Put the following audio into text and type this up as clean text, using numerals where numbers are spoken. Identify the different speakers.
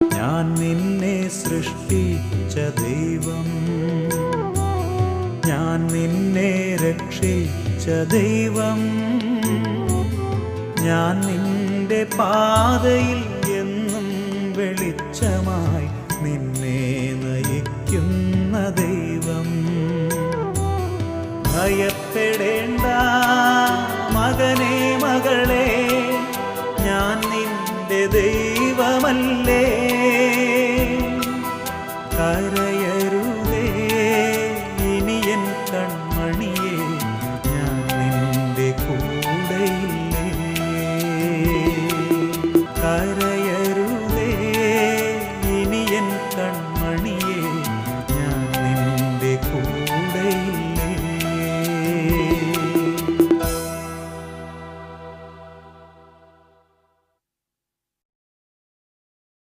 Speaker 1: ഞാൻ നിന്നെ സൃഷ്ടിച്ച ദൈവം, ഞാൻ നിന്നെ രക്ഷിച്ച ദൈവം, ഞാൻ നിന്റെ പാതയിൽ എന്നും വെളിച്ചമായി നിന്നെ നയിക്കുന്ന ദൈവം. ഭയപ്പെടേണ്ട